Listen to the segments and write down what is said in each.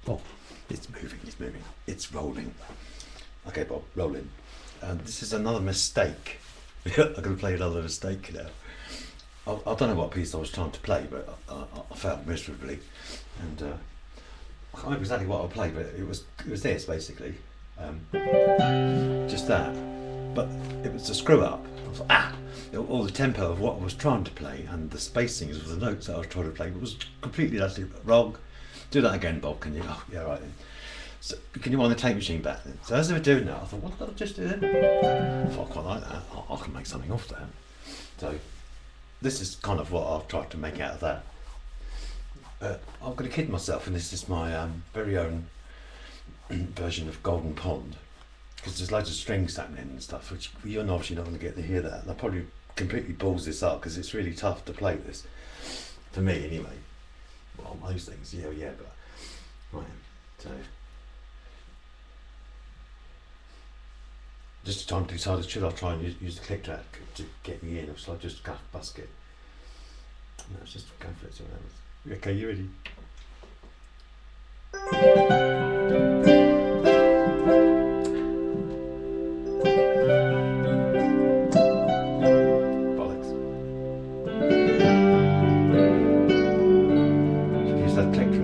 Oh, it's moving, it's rolling. Okay, Bob, rolling. This is another mistake. I'm going to play another mistake now. I don't know what piece I was trying to play, but I failed miserably. And I can't remember exactly what I played, but it was this basically. Just that. But it was a screw up. I was like, all the tempo of what I was trying to play and the spacings of the notes that I was trying to play was completely utterly wrong. Do that again, Bob, can you? Oh, yeah, right then. So, can you wind the tape machine back then? So as they were doing that, I thought, what did I just do then? I thought, I quite like that. I can make something off that. So this is kind of what I've tried to make out of that. I'm going to kid myself, and this is my very own version of Golden Pond, because there's loads of strings happening and stuff, which you're obviously not going to get to hear that. And I probably completely balls this up because it's really tough to play this, for me anyway. Well, most things, yeah, but right. So just trying to decide, should I try and use the click track to get me in, or should I just busk it? No, let's just go for it. Okay, you ready? Bollocks. Should we use that click track?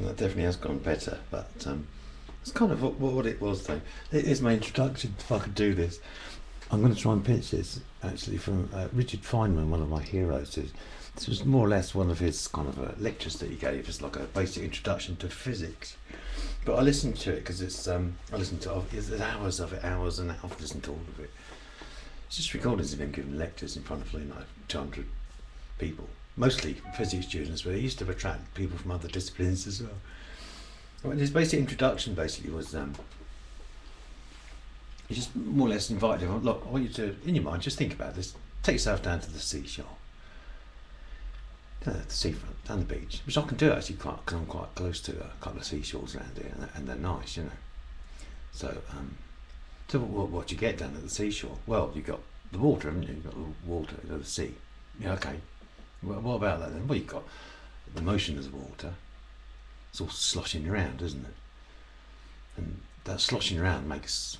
That definitely has gone better, but it's kind of what it was though. It is my introduction. If I could do this, I'm going to try and pitch this actually from Richard Feynman, one of my heroes. This was more or less one of his kind of lectures that he gave. It's like a basic introduction to physics. But I listened to it because it's I listened to there's hours of it, hours and I've listened to all of it. It's just recordings of him giving lectures in front of 200 people, mostly physics students, but he used to attract people from other disciplines as well. Well, his basic introduction basically was he just more or less invited everyone, look, I want you to, in your mind, just think about this, take yourself down to the seashore, the seafront, down the beach, which I can do actually quite, because I'm quite close to a couple of seashores around here, and they're nice, you know. So, so what you get down at the seashore? Well, you've got the water, haven't you? You've got the water, the sea. Yeah, okay. Well, what about that then? Well, you've got the motion of the water. It's all sloshing around, isn't it? And that sloshing around makes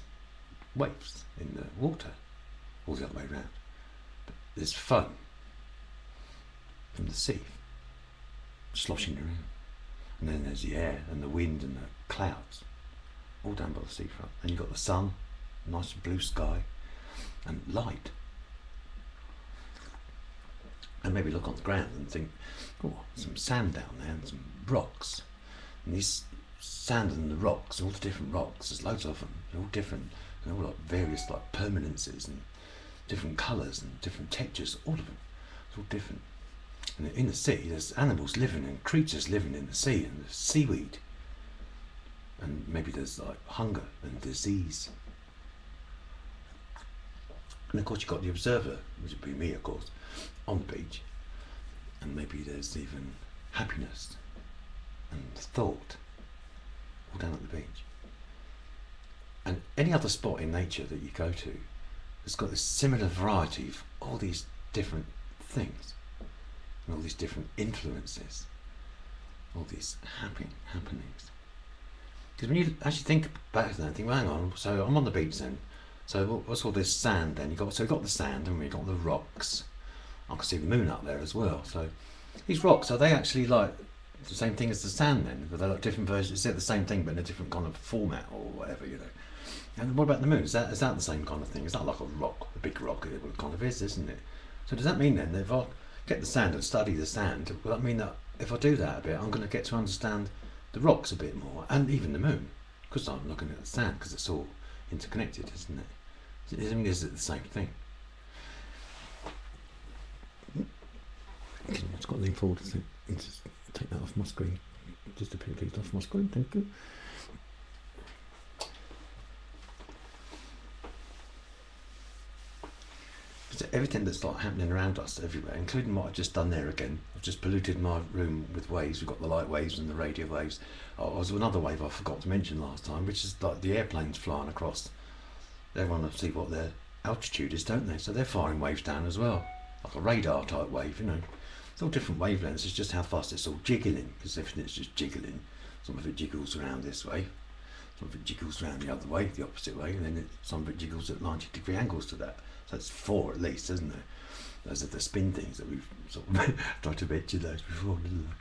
waves in the water, all the other way around. But there's foam from the sea, sloshing around. And then there's the air and the wind and the clouds, all down by the seafront. And you've got the sun, nice blue sky, and light. And maybe look on the ground and think, oh, some sand down there and some rocks. And these sand and the rocks, all the different rocks, there's loads of them, they're all different, and all like various like permanences and different colours and different textures, all of them, it's all different. And in the sea, there's animals living and creatures living in the sea, and there's seaweed. And maybe there's like hunger and disease. And of course you've got the observer, which would be me of course, on the beach. And maybe there's even happiness and thought, all down at the beach. And any other spot in nature that you go to has got this similar variety of all these different things, and all these different influences, all these happenings. Because when you actually think back to that and think, well, hang on, so I'm on the beach then, so what's all this sand then? You've got the sand, and we've got the rocks. I can see the moon up there as well. So these rocks, are they actually like the same thing as the sand then? Are they like different versions? Is it the same thing but in a different kind of format or whatever, you know? And what about the moon? Is that the same kind of thing? Is that like a rock, a big rock? It kind of is, isn't it? So does that mean then that if I get the sand and study the sand, will that mean that if I do that a bit, I'm going to get to understand the rocks a bit more, and even the moon, because I'm looking at the sand, because it's all interconnected, isn't it? I mean, is it the same thing? Okay, it's got to lean forward. Just take that off my screen. Just a please off my screen. Thank you. So everything that's like happening around us everywhere, including what I've just done there again. I've just polluted my room with waves. We've got the light waves and the radio waves. Oh, there's another wave I forgot to mention last time, which is like the airplanes flying across. They want to see what their altitude is, don't they? So they're firing waves down as well, like a radar type wave, you know. It's all different wavelengths. It's just how fast it's all jiggling, because everything's just jiggling. Some of it jiggles around this way, some of it jiggles around the other way, the opposite way, and then some of it jiggles at 90-degree angles to that. So it's 4 at least, isn't there? Those are the spin things that we've sort of tried to mention those before, didn't we?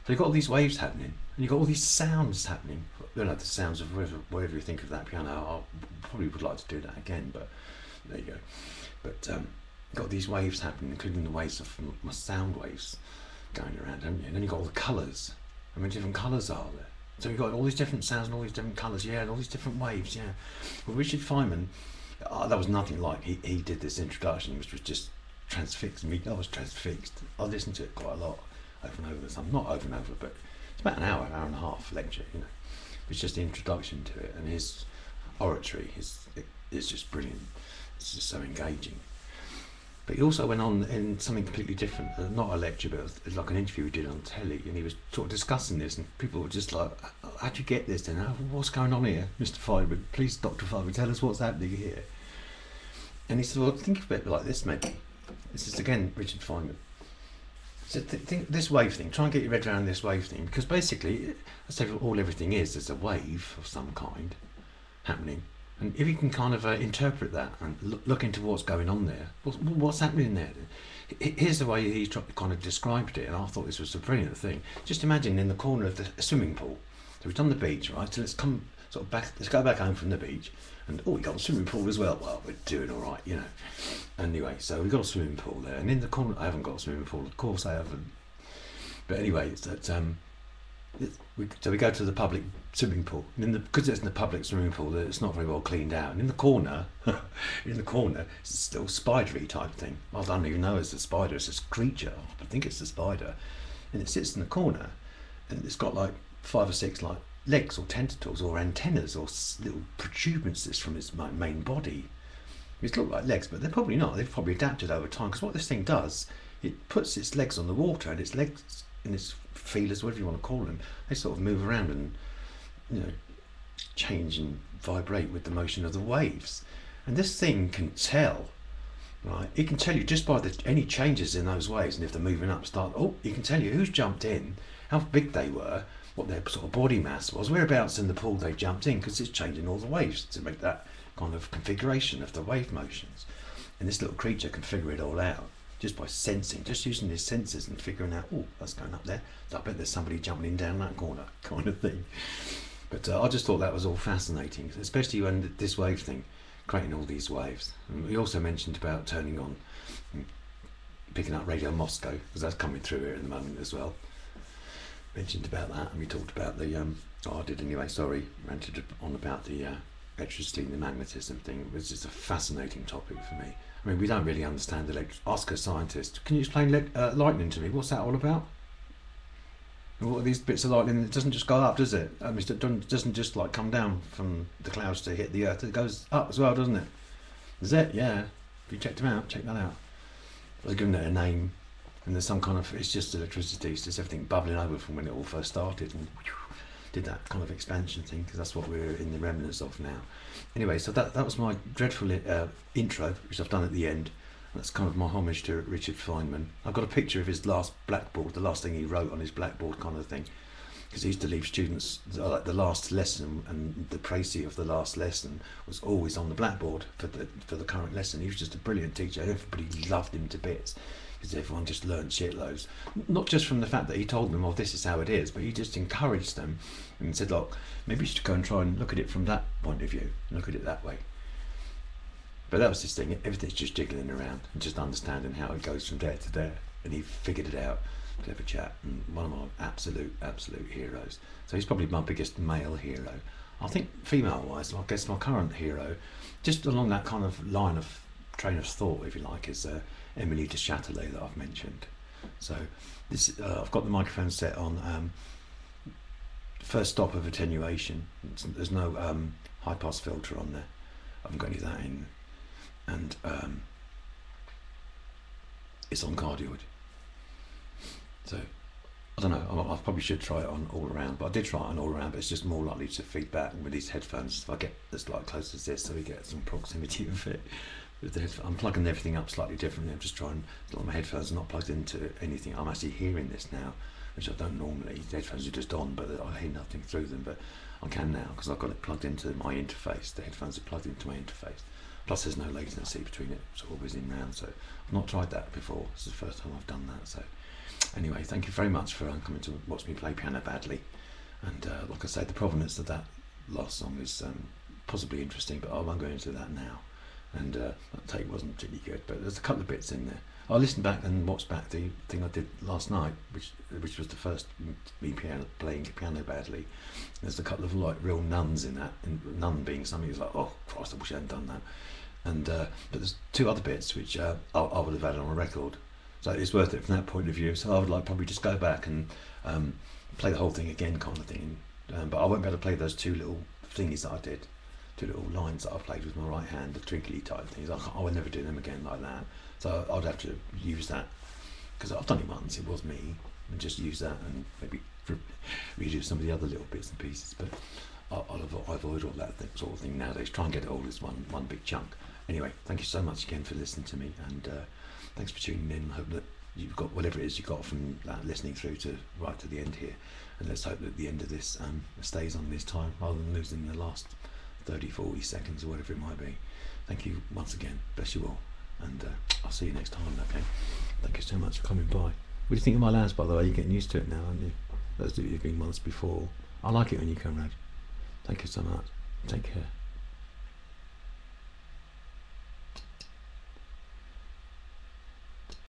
So you've got all these waves happening, and you've got all these sounds happening. You know, the sounds of whatever you think of that piano. I probably would like to do that again, but there you go. But you've got these waves happening, including the waves of my sound waves going around, haven't you? And then you've got all the colours. How many different colours are there? So you've got all these different sounds and all these different colours, yeah, and all these different waves, yeah. Well, Richard Feynman that was nothing like he did this introduction, which was just transfixed me. I was transfixed. I listened to it quite a lot, over and over. Some not over and over, but it's about an hour and a half lecture. You know, it's just the introduction to it, and his oratory is just brilliant. It's just so engaging. But he also went on in something completely different, not a lecture, but it was like an interview we did on telly, and he was sort of discussing this, and people were just like, how'd you get this then? What's going on here, Mr. Feynman? Please, Dr. Feynman, tell us what's happening here. And he said, well, think of it like this, maybe. This is, again, Richard Feynman. So think this wave thing, try and get your head around this wave thing, because basically, that's all everything is. There's a wave of some kind happening. And if you can kind of interpret that and look into what's going on there, what's happening there? Here's the way he kind of described it, and I thought this was a brilliant thing. Just imagine in the corner of the swimming pool. So we've done the beach, right? So let's come sort of back. Let's go back home from the beach, and we got a swimming pool as well. Well, we're doing all right, you know. Anyway, so we've got a swimming pool there, and in the corner, I haven't got a swimming pool. Of course, I haven't. But anyway, it's that. So we go to the public swimming pool, and because it's in the public swimming pool, it's not very well cleaned out. And in the corner, it's still spidery type thing. I don't even know it's a spider; it's this creature. I think it's a spider, and it sits in the corner, and it's got like 5 or 6 like legs or tentacles or antennas or little protuberances from its main body. It look like legs, but they're probably not. They've probably adapted over time, because what this thing does, it puts its legs on the water, and its legs and its feelers, whatever you want to call them, they sort of move around and, you know, change and vibrate with the motion of the waves. And this thing can tell, right? It can tell you just by any changes in those waves, and if they're moving up, it can tell you who's jumped in, how big they were, what their sort of body mass was, whereabouts in the pool they jumped in, because it's changing all the waves to make that kind of configuration of the wave motions. And this little creature can figure it all out just by sensing, just using his senses and figuring out, oh, that's going up there. I bet there's somebody jumping in down that corner, kind of thing. But I just thought that was all fascinating, especially when this wave thing, creating all these waves. And we also mentioned about turning on, picking up Radio Moscow, because that's coming through here at the moment as well. Mentioned about that, and we talked about the, I did anyway, sorry, ranted on about the electricity and the magnetism thing. It was just a fascinating topic for me. I mean, we don't really understand ask a scientist. Can you explain lightning to me? What's that all about? What are these bits of lightning? It doesn't just go up, does it? I mean, it doesn't just like come down from the clouds to hit the earth. It goes up as well, doesn't it? Is it? Yeah. If you checked them out, check that out. I was giving it a name, and there's some kind of, it's just electricity. It's just everything bubbling over from when it all first started, and did that kind of expansion thing, because that's what we're in the remnants of now. Anyway, so that was my dreadful intro, which I've done at the end. That's kind of my homage to Richard Feynman. I've got a picture of his last blackboard, the last thing he wrote on his blackboard kind of thing, because he used to leave students, like the last lesson, and the précis of the last lesson was always on the blackboard for the current lesson. He was just a brilliant teacher. Everybody loved him to bits, because everyone just learned shitloads. Not just from the fact that he told them, oh, this is how it is, but he just encouraged them and said, look, maybe you should go and try and look at it from that point of view, look at it that way. But that was this thing, everything's just jiggling around and just understanding how it goes from there to there. And he figured it out. Clever chap, and one of my absolute heroes. So he's probably my biggest male hero. I think female-wise, I guess my current hero, just along that kind of line of train of thought, if you like, is Emily de Châtelet that I've mentioned. So this, I've got the microphone set on first stop of attenuation. There's no high pass filter on there. I haven't got any of that in, and it's on cardioid. So I don't know, I probably should try it on all around, but I did try it on all around, but it's just more likely to feedback with these headphones. If I get as like close as this, so we get some proximity of it. With the I'm plugging everything up slightly differently. I'm just trying, my headphones are not plugged into anything. I'm actually hearing this now, which I don't normally. The headphones are just on, but I hear nothing through them, but I can now because I've got it plugged into my interface. The headphones are plugged into my interface. Plus there's no latency between it, it's always in round. So I've not tried that before. This is the first time I've done that. So anyway, thank you very much for coming to watch me play piano badly. And like I say, the provenance of that last song is possibly interesting, but I won't go into that now. And that take wasn't particularly good, but there's a couple of bits in there. I listened back and watched back the thing I did last night, which was the first me playing piano badly. There's a couple of like real nuns in that, and nun being something who's like, oh Christ, I wish I hadn't done that. And but there's two other bits which I would have had on a record, so it's worth it from that point of view. So I would like probably just go back and play the whole thing again, kind of thing. But I won't be able to play those two little thingies that I did, two little lines that I played with my right hand, the twinkly type things. I would never do them again like that. So I'd have to use that, because I've done it once. It was me, and just use that and maybe redo some of the other little bits and pieces. But I'll avoid all that sort of thing nowadays. Try and get it all as one big chunk. Anyway, thank you so much again for listening to me, and thanks for tuning in. I hope that you've got whatever it is you got from listening through to right to the end here, and let's hope that the end of this stays on this time rather than losing the last 30-40 seconds or whatever it might be. Thank you once again. Bless you all, and I'll see you next time. Okay, thank you so much for coming by. What do you think of my lands, by the way? You're getting used to it now, aren't you? Those that you've been once before. I like it when you come round. Thank you so much. Take care.